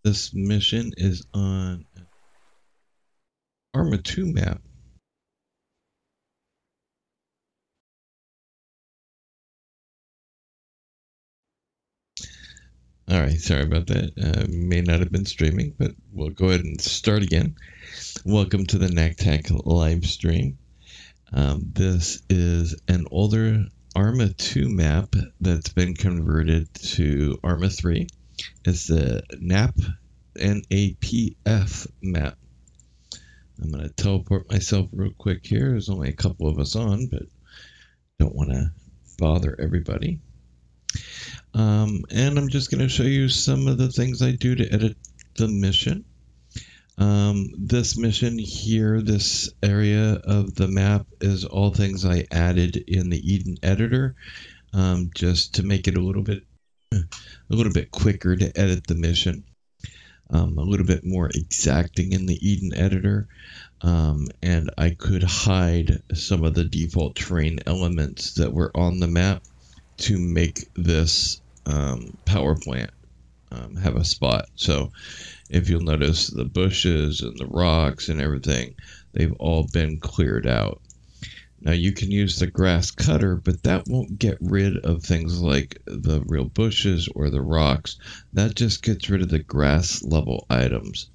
This mission is on Arma 2 map. All right, sorry about that. May not have been streaming, but we'll go ahead and start again. Welcome to the NAK Tac live stream. This is an older Arma 2 map that's been converted to Arma 3. It's the Napf map. I'm going to teleport myself real quick here. There's only a couple of us on, but don't want to bother everybody. And I'm just going to show you some of the things I do to edit the mission. This mission here, this area of the map, is all things I added in the Eden editor, just to make it a little bit quicker to edit the mission. A little bit more exacting in the Eden editor, and I could hide some of the default terrain elements that were on the map to make this power plant have a spot. So if you'll notice, the bushes and the rocks and everything, they've all been cleared out. Now you can use the grass cutter, but that won't get rid of things like the real bushes or the rocks. That just gets rid of the grass level items.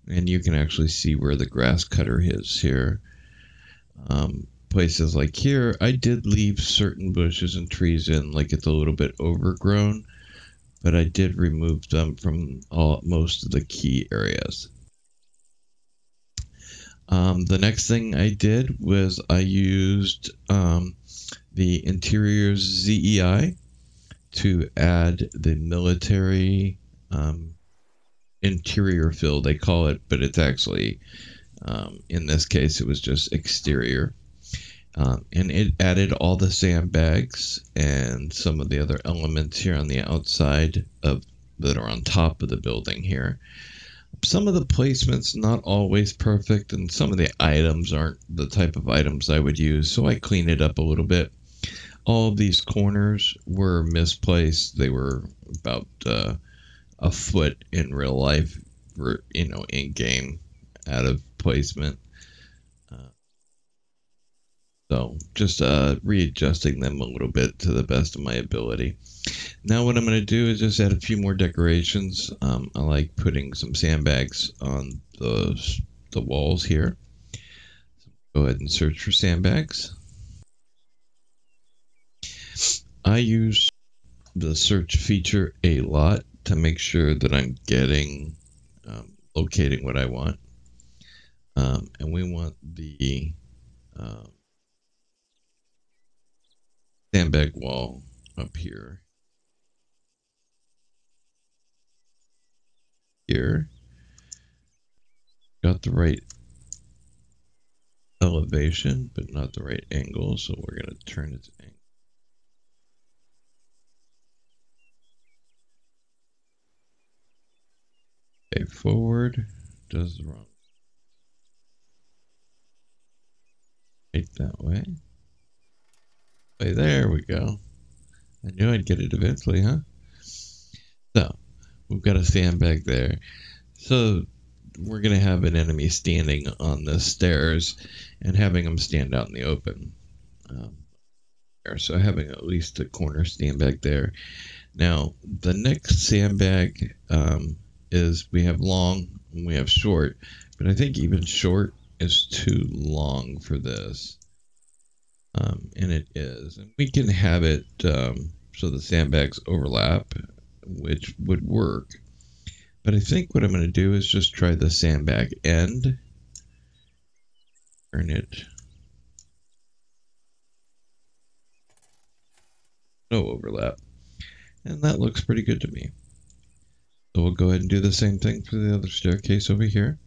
And you can actually see where the grass cutter is here. Places like here, I did leave certain bushes and trees in, like it's a little bit overgrown, but I did remove them from most of the key areas. The next thing I did was I used the interior ZEI to add the military interior fill, they call it, but it's actually, in this case, it was just exterior. And it added all the sandbags and some of the other elements here on the outside that are on top of the building here. Some of the placements not always perfect, and some of the items aren't the type of items I would use, so I cleaned it up a little bit. All of these corners were misplaced. They were about a foot in real life, in game, out of placement. So just readjusting them a little bit to the best of my ability. Now what I'm going to do is just add a few more decorations. I like putting some sandbags on the walls here. So go ahead and search for sandbags. I use the search feature a lot to make sure that I'm locating what I want. And we want the sandbag wall up here. Here. Got the right elevation, but not the right angle, so we're going to turn its angle. Okay, forward does the wrong. Right that way. Okay, there we go. I knew I'd get it eventually, huh? So, we've got a sandbag there. So, we're going to have an enemy standing on the stairs and having them stand out in the open. So, having at least a corner sandbag there. Now, the next sandbag is we have long and we have short, but I think even short is too long for this. And it is. And we can have it so the sandbags overlap, which would work. But I think what I'm going to do is just try the sandbag end. Turn it. No overlap. And that looks pretty good to me. So we'll go ahead and do the same thing for the other staircase over here.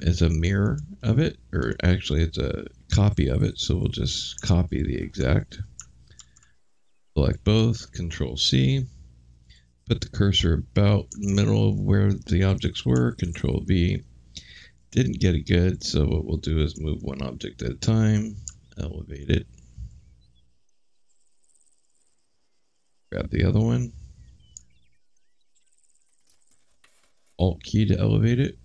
It's a mirror of it, or actually it's a copy of it, so we'll just copy the exact. Select both, Control C, put the cursor about in the middle of where the objects were, Control V. Didn't get it good, so what we'll do is move one object at a time, elevate it, grab the other one, Alt key to elevate it.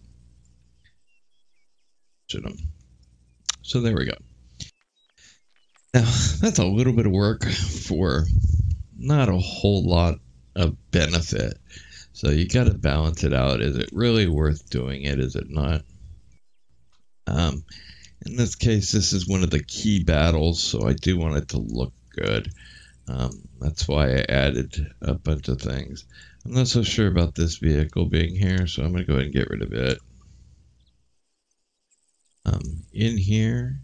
So there we go. Now, that's a little bit of work for not a whole lot of benefit. So you got to balance it out. Is it really worth doing it? Is it not? In this case, this is one of the key battles, so I do want it to look good. That's why I added a bunch of things. I'm not so sure about this vehicle being here, so I'm going to go ahead and get rid of it. In here,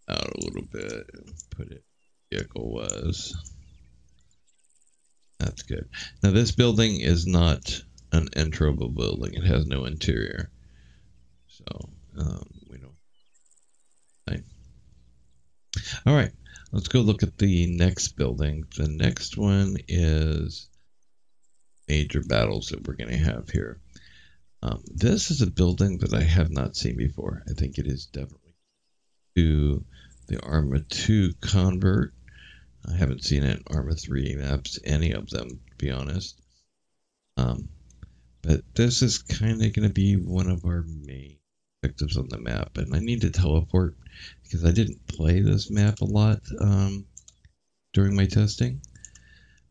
out a little bit and put it vehicle was. That's good. Now this building is not an enterable building. It has no interior. So we don't. Right. All right, let's go look at the next building. The next one is major battles that we're going to have here. This is a building that I have not seen before. I think it is definitely to the Arma 2 convert. I haven't seen it in Arma 3 maps, any of them, to be honest. But this is kind of going to be one of our main objectives on the map. And I need to teleport because I didn't play this map a lot during my testing.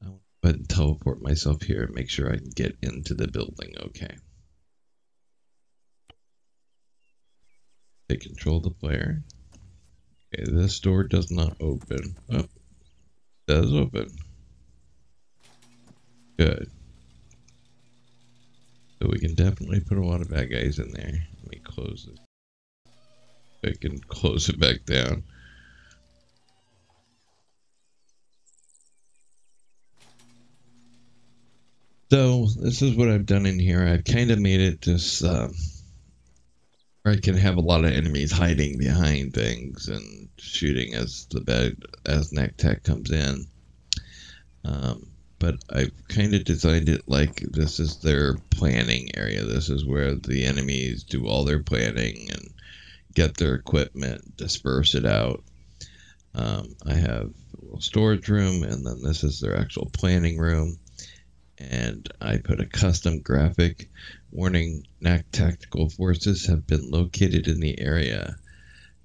I want to go ahead and teleport myself here and make sure I can get into the building okay. Take control of the player. Okay, this door does not open. Oh, it does open. Good. So we can definitely put a lot of bad guys in there. Let me close it. I can close it back down. So this is what I've done in here. I've kind of made it just where I can have a lot of enemies hiding behind things and shooting as NAK Tac comes in. But I've kind of designed it like this is their planning area. This is where the enemies do all their planning and get their equipment, disperse it out. I have a little storage room, and then this is their actual planning room. And I put a custom graphic warning: NAK tactical forces have been located in the area.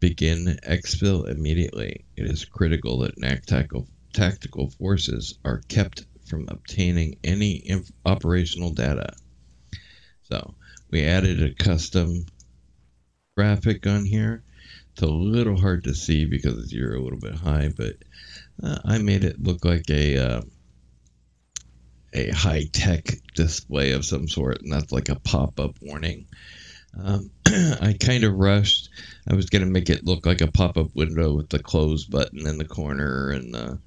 Begin exfil immediately. It is critical that NAK tactical forces are kept from obtaining any operational data. So we added a custom graphic on here. It's a little hard to see because you're a little bit high, but I made it look like a high-tech display of some sort, and that's like a pop-up warning. I kind of rushed. I was going to make it look like a pop-up window with the close button in the corner and the,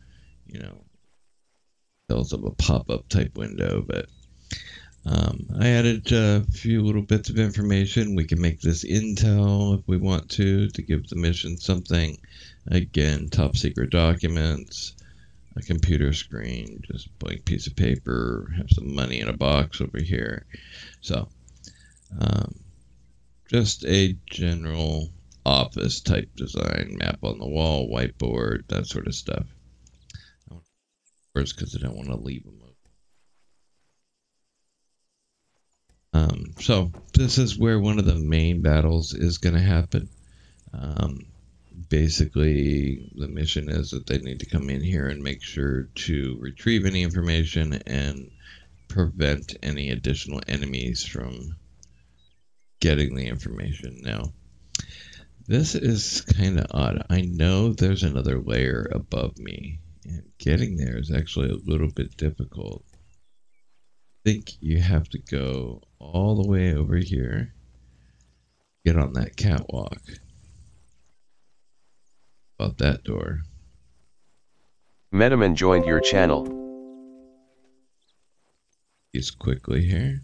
tells of a pop-up type window, but I added a few little bits of information. We can make this intel if we want to give the mission something. Again, top secret documents, a computer screen, just a blank piece of paper, have some money in a box over here. So just a general office type design, map on the wall, whiteboard, that sort of stuff. Because I don't want to leave them open. So this is where one of the main battles is going to happen. Basically, the mission is that they need to come in here and make sure to retrieve any information and prevent any additional enemies from getting the information. Now, this is kind of odd. I know there's another layer above me, and getting there is actually a little bit difficult. I think you have to go all the way over here, get on that catwalk. About that door. Metaman joined your channel. These quickly here.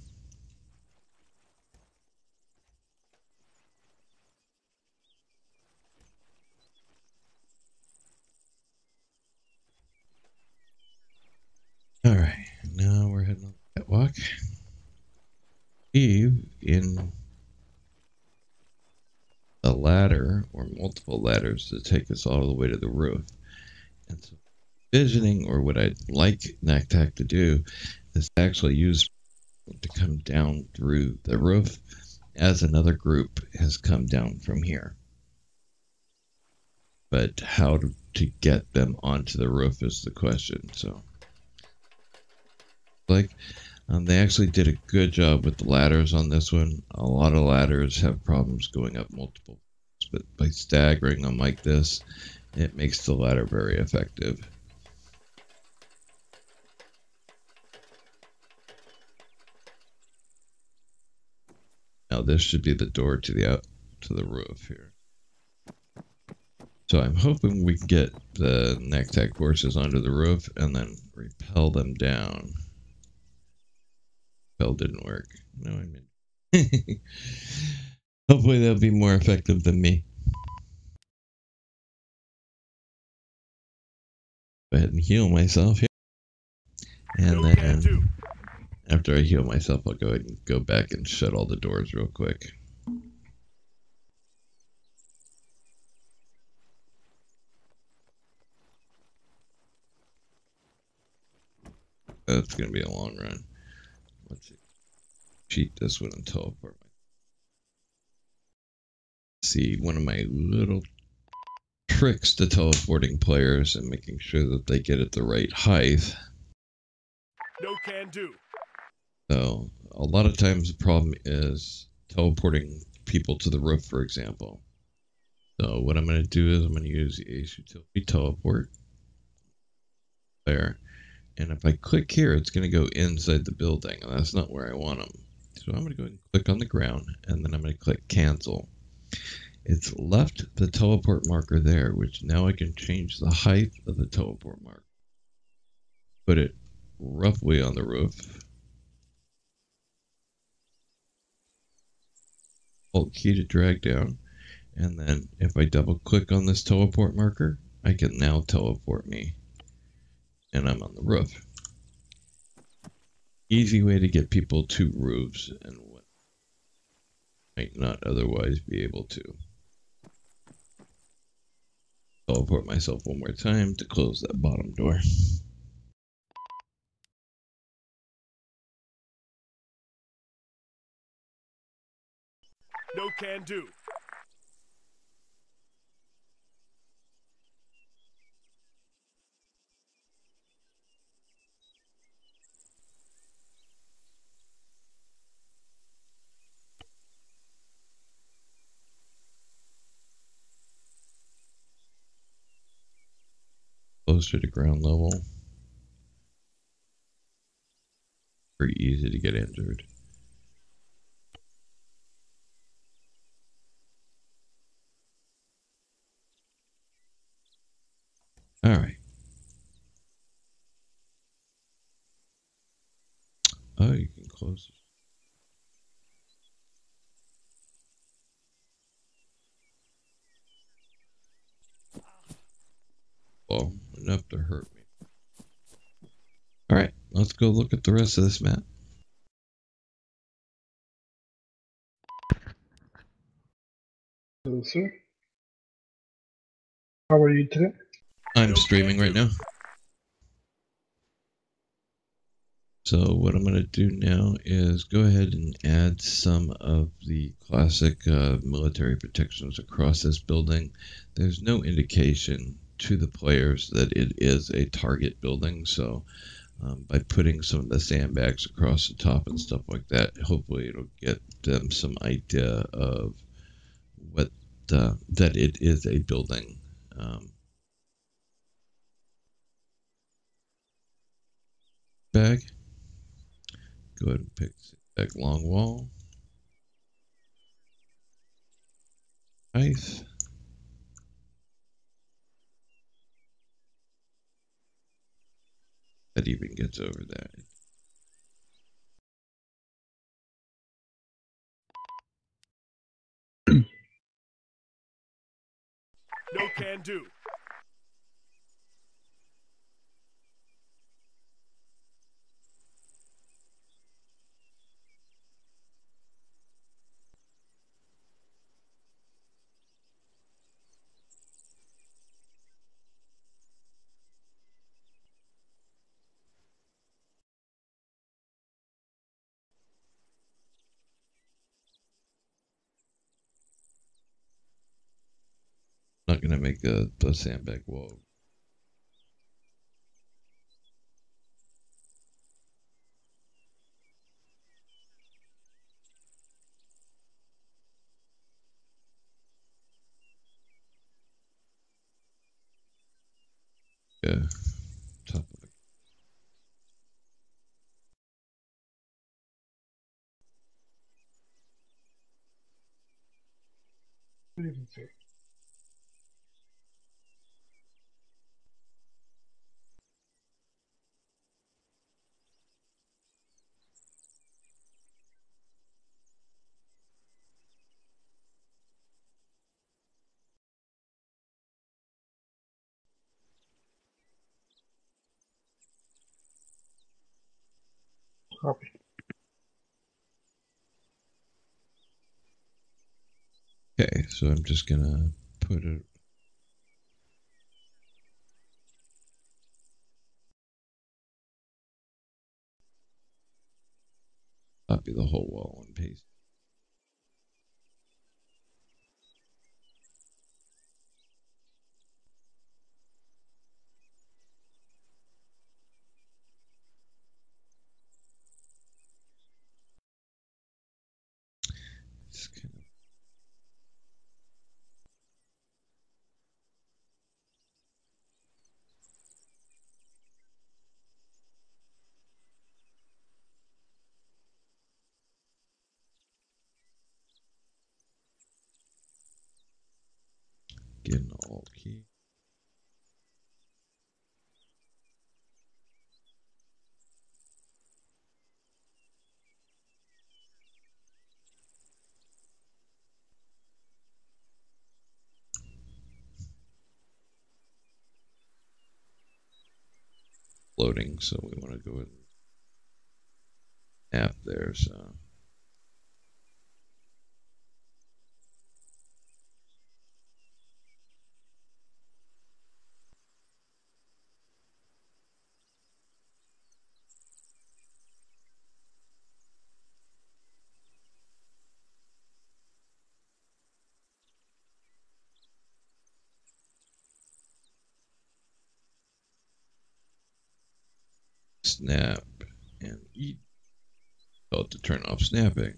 All right, now we're heading on the catwalk. In a ladder or multiple ladders to take us all the way to the roof. And so envisioning, or what I'd like NAK Tac to do, is actually use to come down through the roof as another group has come down from here. But how to get them onto the roof is the question. So, they actually did a good job with the ladders on this one. A lot of ladders have problems going up multiple, but by staggering them like this, it makes the ladder very effective. Now this should be the door to the roof here. So I'm hoping we can get the NAK Tac horses onto the roof and then repel them down. Repel didn't work. No, I mean, hopefully they'll be more effective than me. Go ahead and heal myself here. And then after I heal myself, I'll go ahead and go back and shut all the doors real quick. That's going to be a long run. Let's cheat this one and teleport. See, one of my little tricks to teleporting players and making sure that they get at the right height. No can do. So a lot of times the problem is teleporting people to the roof, for example. So what I'm going to do is I'm going to use the Ace Utility Teleport. There. And if I click here, it's going to go inside the building, and that's not where I want them. So I'm going to go ahead and click on the ground, and then I'm going to click Cancel. It's left the teleport marker there, which now I can change the height of the teleport marker. Put it roughly on the roof. Alt key to drag down, and then if I double click on this teleport marker, I can now teleport me. And I'm on the roof. Easy way to get people to roofs and what might not otherwise be able to. Teleport myself one more time to close that bottom door. No can do. Closer to ground level. Very easy to get injured. Alright. Oh, you can close it. Well, enough to hurt me. Alright, let's go look at the rest of this map. Hello, sir. How are you today? I'm streaming right now. So what I'm going to do now is go ahead and add some of the classic military protections across this building. There's no indication to the players that it is a target building, so by putting some of the sandbags across the top and stuff like that, hopefully it'll get them some idea of what that it is a building. Bag. Go ahead and pick that long wall. Nice. That even gets over that. No can do. Not gonna make a sandbag wall. Yeah, top of it. Good evening, sir. Copy. Okay, so I'm just gonna put it. Copy the whole wall and paste. Just kind of get an alt key. Loading, so we want to go with Napf there. So snap and eat. Tell it to turn off snapping.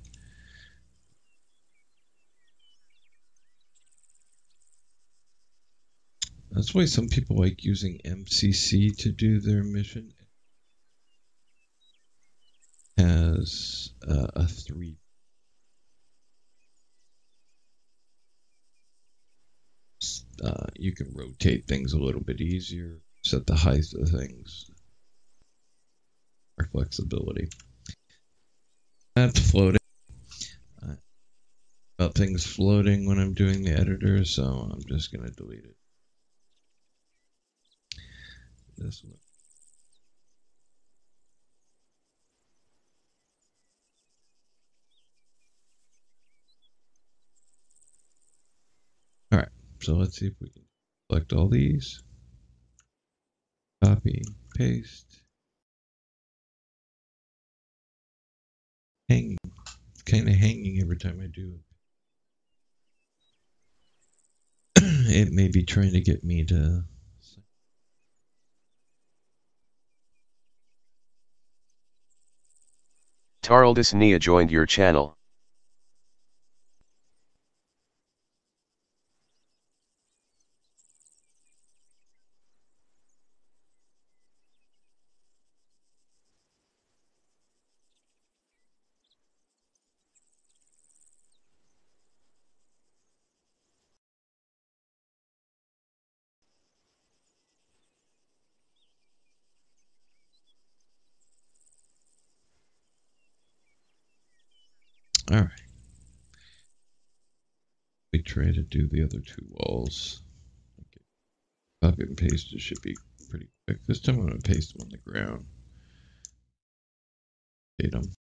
That's why some people like using MCC to do their mission. It has a 3. You can rotate things a little bit easier, set the height of things, or flexibility. That's floating. About things floating when I'm doing the editor, so I'm just going to delete it. This one. All right, so let's see if we can select all these. Copy, paste. Hanging. It's kind of hanging every time I do it. It may be trying to get me to. Altis Nia joined your channel. All right. We try to do the other 2 walls. Okay. Copy and paste. It should be pretty quick. This time I'm going to paste them on the ground. Rotate them.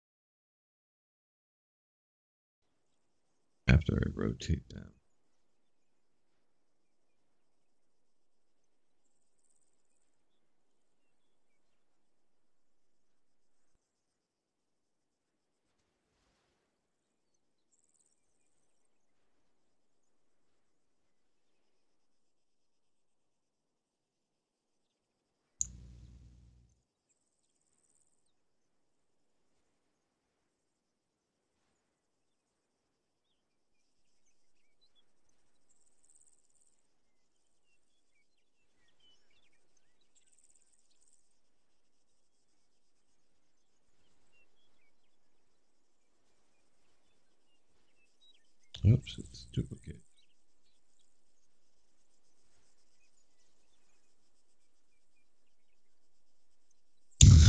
After I rotate them. Oops, it's duplicate.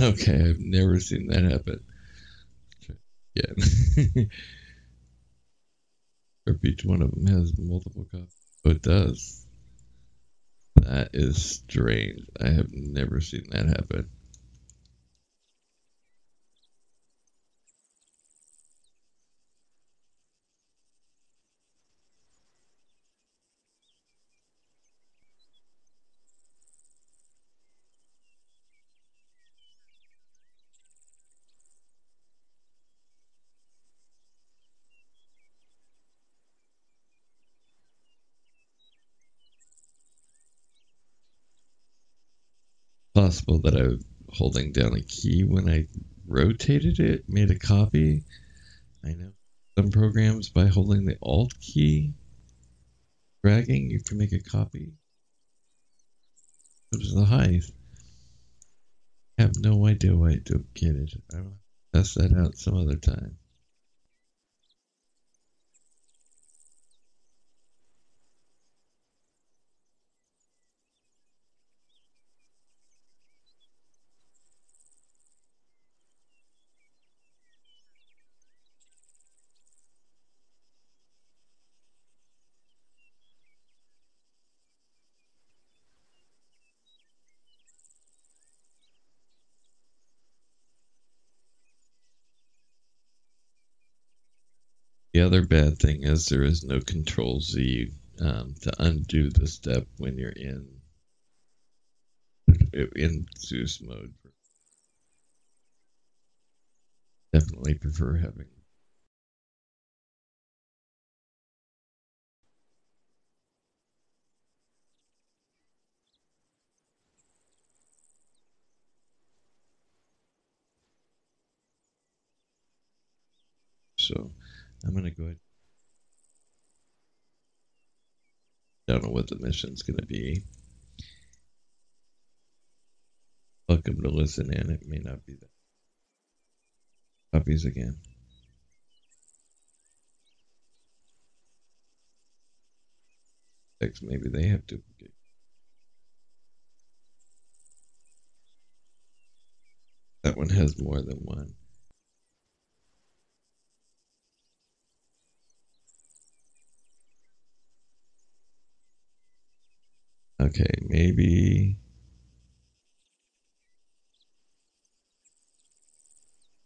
Okay, I've never seen that happen. Yeah. Or each one of them has multiple copies. Oh, it does. That is strange. I have never seen that happen. Possible that I was holding down a key when I rotated it, made a copy. I know some programs, by holding the Alt key, dragging, you can make a copy. It was the hive. I have no idea why I don't get it. I will test that out some other time. The other bad thing is there is no Control Z to undo the step when you're in Zeus mode. Definitely prefer having. So I'm gonna go ahead. Don't know what the mission's gonna be. Welcome to listen in. It may not be that. Copies again. Maybe they have duplicate. That one has more than one. Okay, maybe.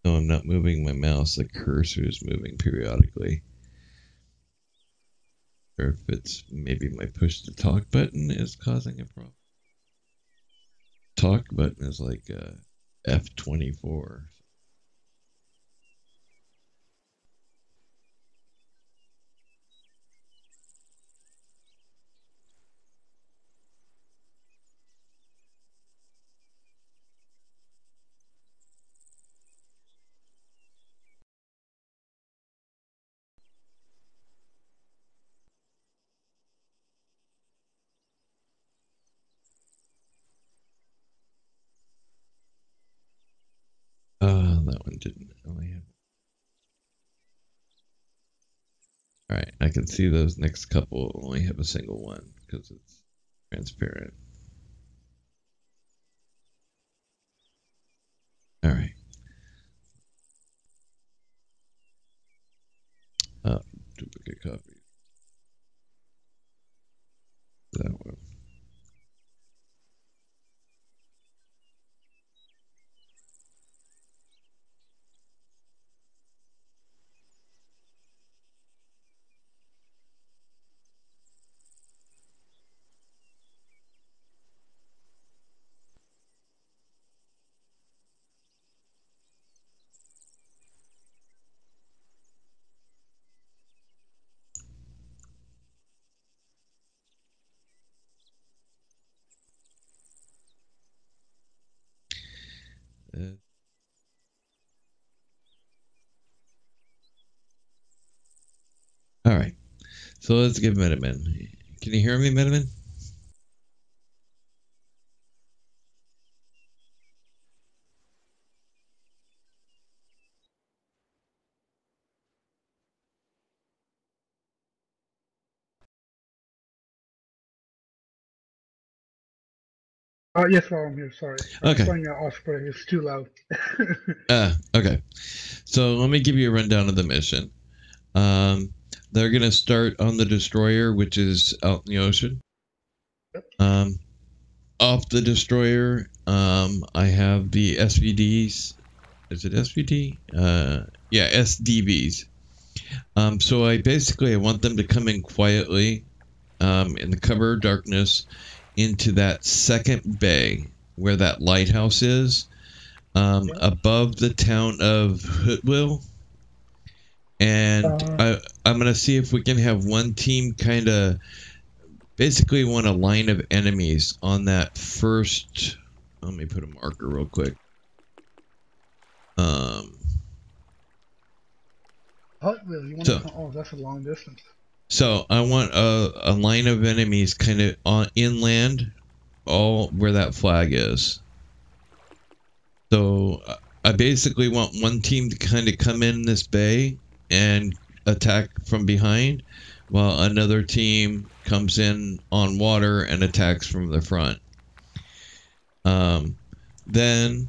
No, I'm not moving my mouse. The cursor is moving periodically. Or if it's maybe my push to talk button is causing a problem. Talk button is like F24. That one didn't only have. All right, I can see those next couple only have a single one because it's transparent. All right. Duplicate copy. That one. Uh, all right. So let's give Metaman. Can you hear me, Metaman? Yes, while I'm here, sorry. I'm Okay. playing Osprey, it's too loud. Okay. So let me give you a rundown of the mission. They're going to start on the destroyer, which is out in the ocean. Yep. Off the destroyer, I have the SVDs. Is it SVD? Yeah, SDVs. So I want them to come in quietly, in the cover of darkness, into that second bay where that lighthouse is, above the town of Hootwill. And I'm going to see if we can have one team kind of basically want a line of enemies on that first. Let me put a marker real quick. Hootwill, you want So, to come? Oh, that's a long distance. So I want a line of enemies kind of on inland, all where that flag is. So I basically want one team to kind of come in this bay and attack from behind, while another team comes in on water and attacks from the front. Then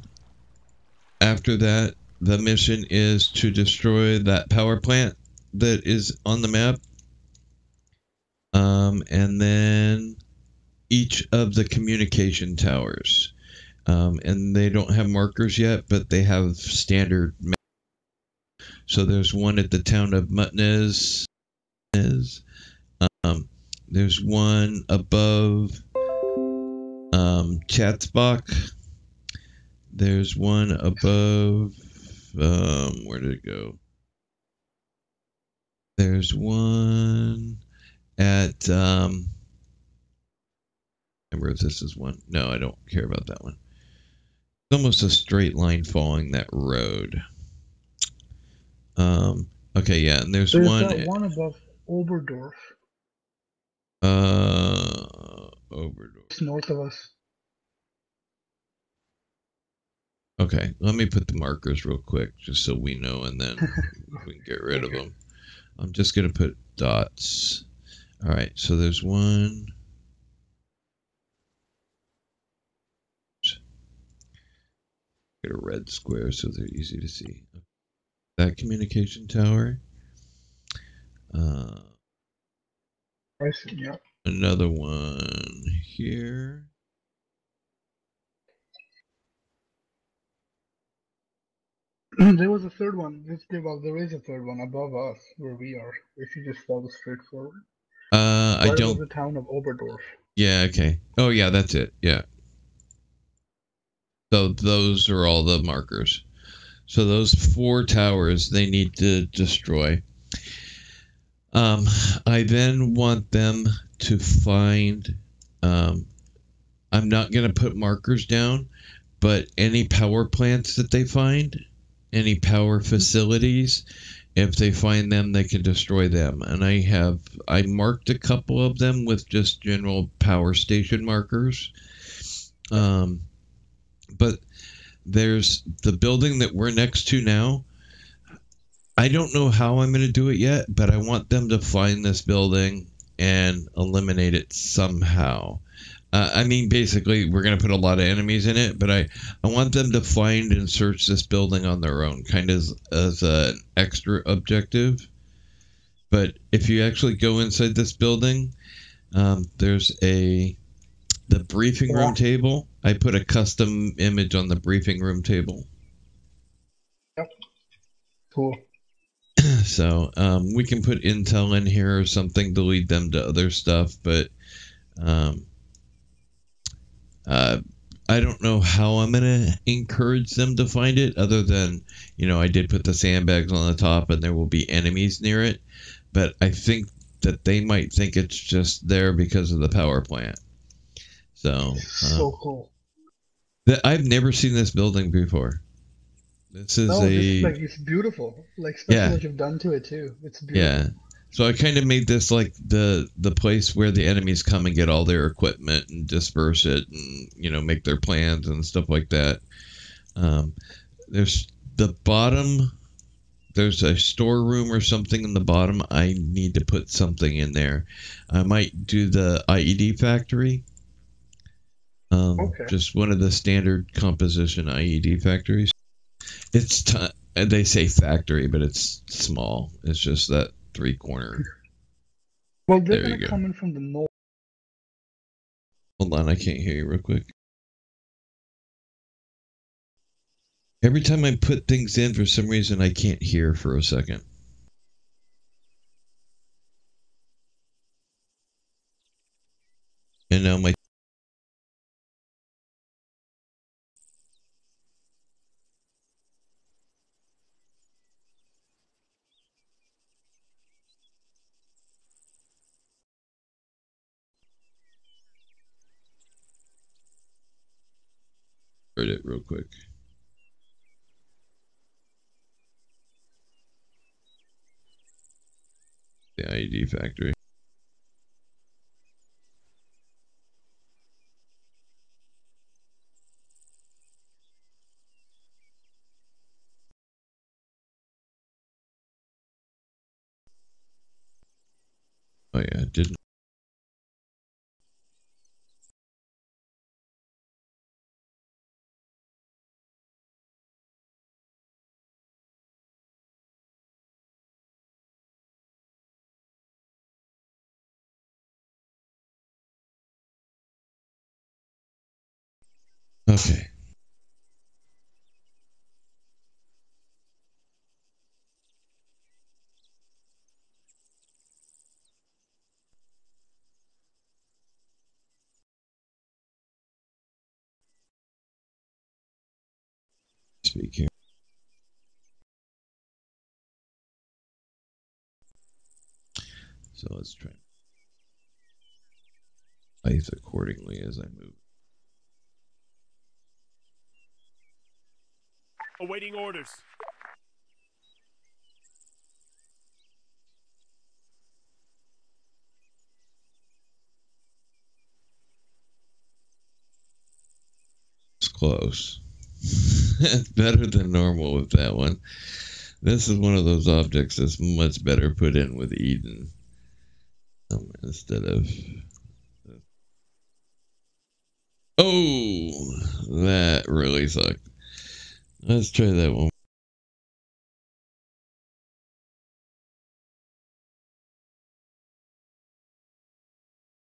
after that, the mission is to destroy that power plant that is on the map. And then each of the communication towers. And they don't have markers yet, but they have standard maps. So there's one at the town of Mutnez. There's one above Chatsbach. There's one above, where did it go? There's one at, remember if this is one. No, I don't care about that one. It's almost a straight line following that road. Okay, yeah, and there's one. That one above Oberdorf. Oberdorf. It's north of us. Okay, let me put the markers real quick, just so we know, and then we can get rid of them. I'm just gonna put dots. All right, so there's one. Get a red square so they're easy to see. That communication tower. I see, yeah. Another one here. There was a third one. Well, there is a third one above us where we are. If you just follow straight forward. I Right don't. above the town of Oberdorf. Yeah. Okay. Oh, yeah. That's it. Yeah. So those are all the markers. So those 4 towers they need to destroy. I then want them to find. I'm not going to put markers down, but any power plants that they find, any power facilities, if they find them, they can destroy them. And I marked a couple of them with just general power station markers. But there's the building that we're next to now. I don't know how I'm going to do it yet, but I want them to find this building and eliminate it somehow. I mean, basically, we're going to put a lot of enemies in it, but I want them to find and search this building on their own, kind of as an extra objective. But if you actually go inside this building, there's the briefing room table. I put a custom image on the briefing room table. Yep. Cool. So we can put intel in here or something to lead them to other stuff, but I don't know how I'm going to encourage them to find it, other than, I did put the sandbags on the top and there will be enemies near it, but I think that they might think it's just there because of the power plant. So cool. I've never seen this building before. This is it's beautiful. Especially what you've done to it too. It's beautiful. Yeah. So I kind of made this like the place where the enemies come and get all their equipment and disperse it and, make their plans and stuff like that. There's the bottom. There's a storeroom or something in the bottom. I need to put something in there. I might do the IED factory. Okay. Just one of the standard composition IED factories. It's they say factory, but it's small. It's just that 3-corner. Well, they're There you gonna go. come in from the north. Hold on, I can't hear you real quick. Every time I put things in, for some reason, I can't hear for a second. And now my... Heard it real quick. The IED factory. Oh yeah, it didn't. Okay. Speak here. So let's try life accordingly as I move. Awaiting orders. It's close. Better than normal with that one. This is one of those objects that's much better put in with Eden instead of... Oh, that really sucked. Let's try that one.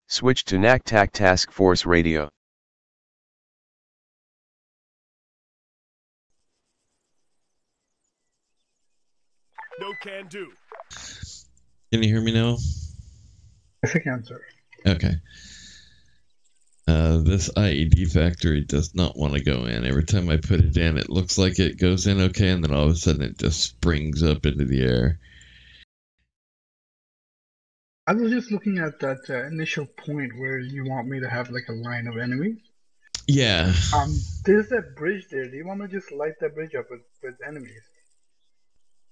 Switch to NAK Tac Task Force Radio. No can do. Can you hear me now? Yes, I can, sir. Okay. This IED factory does not want to go in. Every time I put it in, it looks like it goes in okay, and then all of a sudden it just springs up into the air. I was just looking at that initial point where you want me to have like a line of enemies. Yeah. There's that bridge there. Do you want to just light that bridge up with enemies?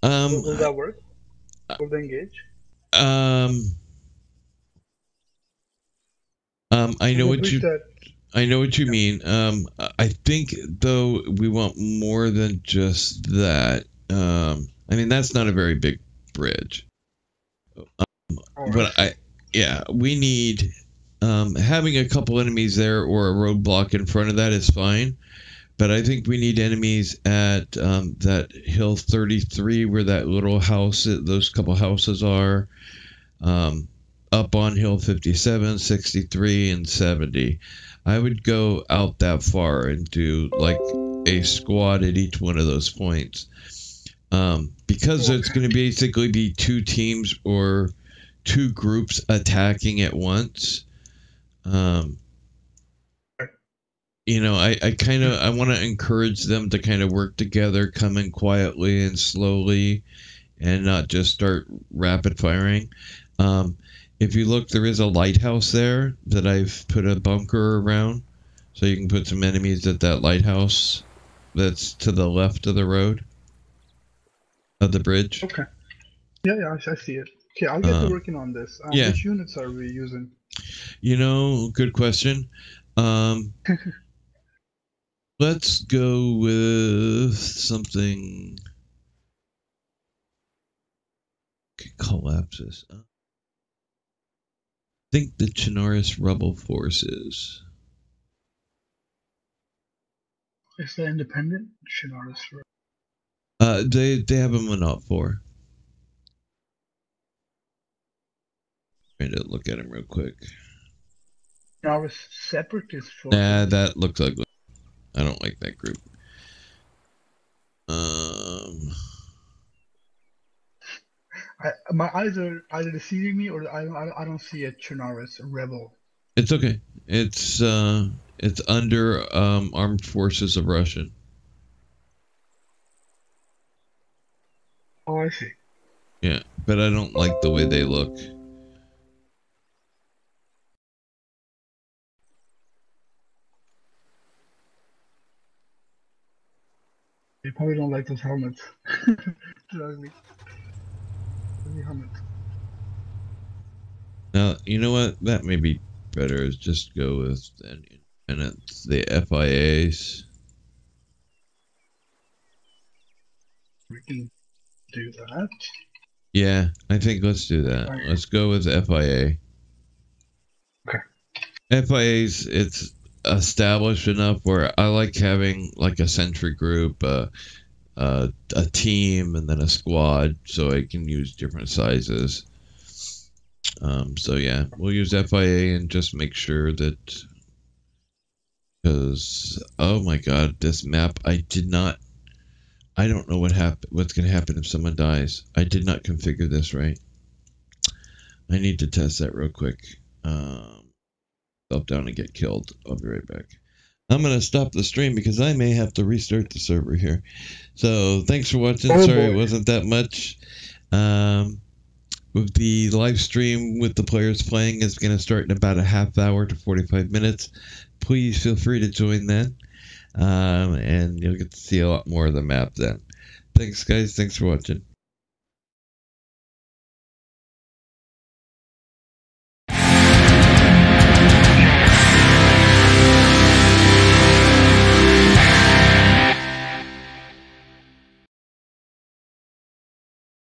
Will that work? Will they engage? I know what you... That... I know what you mean. I think, though, we want more than just that. I mean, that's not a very big bridge. But we need... having a couple enemies there or a roadblock in front of that is fine. But I think we need enemies at that hill 33 where that little house, those couple houses are. Up on hill 57, 63, and 70. I would go out that far and do like a squad at each one of those points. Because it's going to basically be 2 teams or 2 groups attacking at once. You know, I want to encourage them to kind of work together, come in quietly and slowly, and not just start rapid firing. If you look, there is a lighthouse there that I've put a bunker around, so you can put some enemies at that lighthouse that's to the left of the road, of the bridge. Okay. Yeah, I see it. Okay, I'll get to working on this. Yeah. Which units are we using? You know, good question. Let's go with something... Collapses. I think the Chinaris Rebel Forces. Is that independent? Chernarus. They have them on Op 4. Trying to look at them real quick. Chernarus separate is for. Nah, that looks ugly. I don't like that group. My eyes are either deceiving me or I don't see a Chernarus rebel. It's okay. It's under Armed Forces of Russia. Oh, I see. Yeah, but I don't like the way they look. You probably don't like those helmets. They're ugly. Helmet. Now, you know what? That may be better. Is just go with and it's the FIAs. We can do that. Yeah, I think let's do that. Right. Let's go with FIA. Okay. FIA's, it's established enough where I like having like a sentry group, a team, and then a squad, so I can use different sizes. So yeah, we'll use FIA and just make sure that, because oh my god, this map I don't know what's gonna happen if someone dies. I did not configure this right. I need to test that real quick. Stop down and get killed. I'll be right back. I'm gonna stop the stream because I may have to restart the server here. So thanks for watching. Sorry it wasn't that much. With the live stream with the players playing is going to start in about a half hour to 45 minutes. Please feel free to join then. And you'll get to see a lot more of the map then. Thanks guys. Thanks for watching.